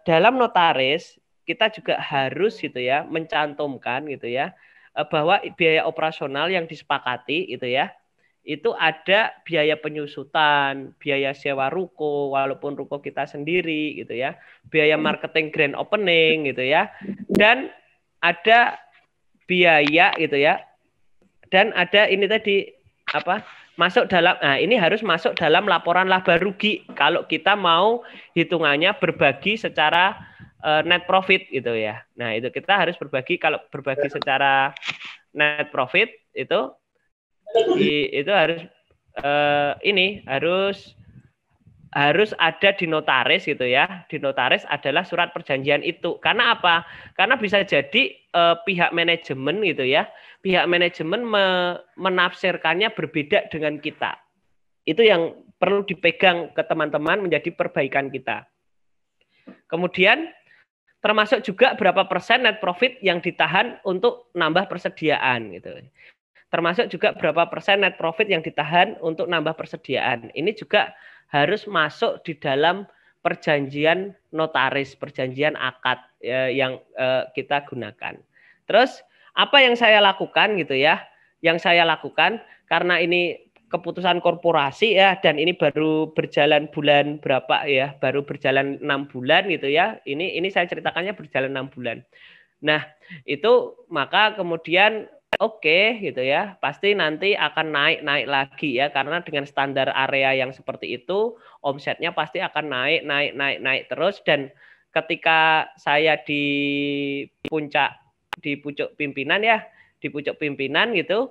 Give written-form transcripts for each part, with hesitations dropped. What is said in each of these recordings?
dalam notaris kita juga harus gitu ya mencantumkan gitu ya bahwa biaya operasional yang disepakati gitu ya itu ada biaya penyusutan, biaya sewa ruko walaupun ruko kita sendiri gitu ya, biaya marketing grand opening gitu ya, dan ada biaya gitu ya, dan ada ini tadi apa masuk dalam, nah ini harus masuk dalam laporan laba rugi kalau kita mau hitungannya berbagi secara net profit gitu ya. Nah itu kita harus berbagi, kalau berbagi secara net profit itu harus ini harus ada di notaris gitu ya. Di notaris adalah surat perjanjian itu. Karena apa? Karena bisa jadi pihak manajemen gitu ya. Pihak manajemen menafsirkannya berbeda dengan kita. Itu yang perlu dipegang ke teman-teman menjadi perbaikan kita. Kemudian termasuk juga berapa persen net profit yang ditahan untuk nambah persediaan gitu. Termasuk juga berapa persen net profit yang ditahan untuk nambah persediaan. Ini juga harus masuk di dalam perjanjian notaris, perjanjian akad yang kita gunakan. Terus apa yang saya lakukan gitu ya? Yang saya lakukan karena ini keputusan korporasi ya, dan ini baru berjalan bulan berapa ya? Baru berjalan 6 bulan gitu ya. Ini saya ceritakannya berjalan 6 bulan. Nah, itu maka kemudian oke gitu ya, pasti nanti akan naik lagi ya, karena dengan standar area yang seperti itu omsetnya pasti akan naik terus. Dan ketika saya di pucuk pimpinan ya, di pucuk pimpinan gitu,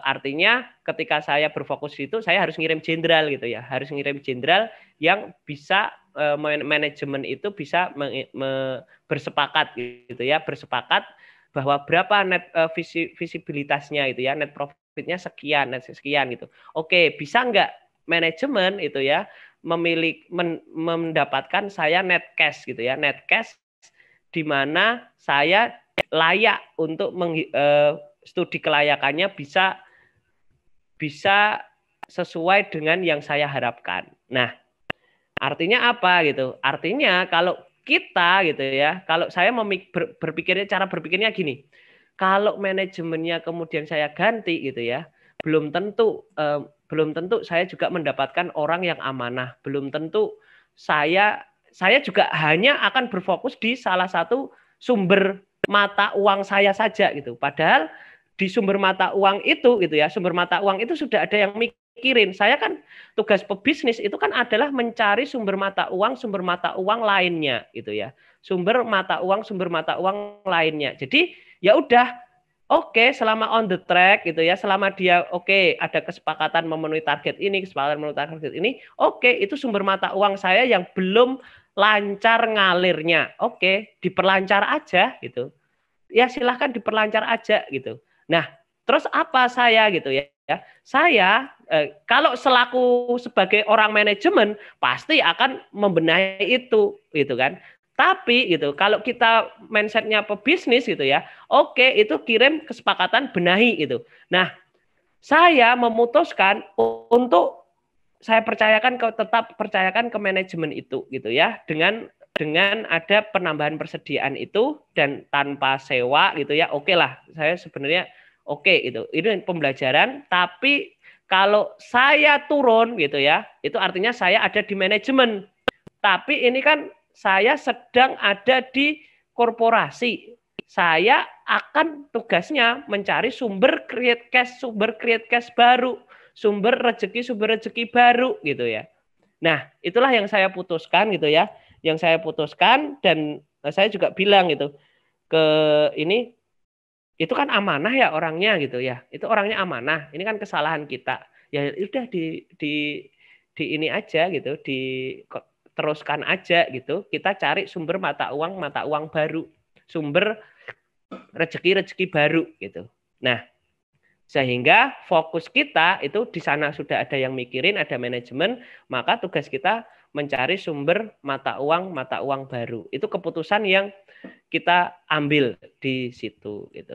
artinya ketika saya berfokus di itu saya harus ngirim jenderal gitu ya, harus ngirim jenderal yang bisa manajemen itu bisa bersepakat gitu ya, bersepakat bahwa berapa net visibilitasnya itu ya, net profitnya sekian, net sekian gitu. Oke, bisa nggak manajemen itu ya mendapatkan saya net cash gitu ya, net cash di mana saya layak untuk studi kelayakannya bisa sesuai dengan yang saya harapkan. Nah, artinya apa gitu? Artinya kalau kita gitu ya, kalau saya berpikirnya, cara berpikirnya gini, kalau manajemennya kemudian saya ganti gitu ya, belum tentu saya juga mendapatkan orang yang amanah, belum tentu saya juga hanya akan berfokus di salah satu sumber mata uang saya saja gitu. Padahal di sumber mata uang itu gitu ya, sumber mata uang itu sudah ada yang mikirin. Saya kan tugas pebisnis itu kan adalah mencari sumber mata uang lainnya gitu ya. Sumber mata uang lainnya. Jadi ya udah, oke, selama on the track gitu ya, selama dia oke, ada kesepakatan memenuhi target ini, oke, itu sumber mata uang saya yang belum lancar ngalirnya. Oke, diperlancar aja gitu. Ya silahkan diperlancar aja gitu. Nah, terus apa saya gitu ya? Saya kalau selaku sebagai orang manajemen pasti akan membenahi itu gitu kan. Tapi gitu, kalau kita mindsetnya pebisnis gitu ya, oke, itu kirim kesepakatan benahi gitu. Nah, saya memutuskan untuk saya tetap percayakan ke manajemen itu gitu ya, dengan ada penambahan persediaan itu dan tanpa sewa gitu ya, oke lah, saya sebenarnya oke itu pembelajaran. Tapi kalau saya turun gitu ya, itu artinya saya ada di manajemen, tapi ini kan saya sedang ada di korporasi. Saya akan tugasnya mencari sumber create cash baru, sumber rezeki baru gitu ya. Nah, itulah yang saya putuskan gitu ya. Yang saya putuskan, dan saya juga bilang gitu ke ini, itu kan amanah ya orangnya gitu ya. Itu orangnya amanah. Ini kan kesalahan kita. Ya udah di ini aja gitu, teruskan aja gitu. Kita cari sumber mata uang baru, sumber rezeki baru gitu. Nah, sehingga fokus kita itu di sana sudah ada yang mikirin, ada manajemen, maka tugas kita mencari sumber mata uang baru. Itu keputusan yang kita ambil di situ gitu.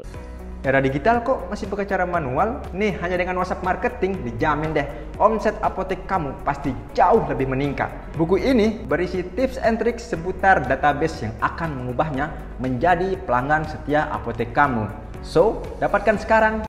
Era digital kok masih pakai cara manual? Nih, hanya dengan WhatsApp marketing dijamin deh omset apotek kamu pasti jauh lebih meningkat. Buku ini berisi tips and tricks seputar database yang akan mengubahnya menjadi pelanggan setia apotek kamu. So, dapatkan sekarang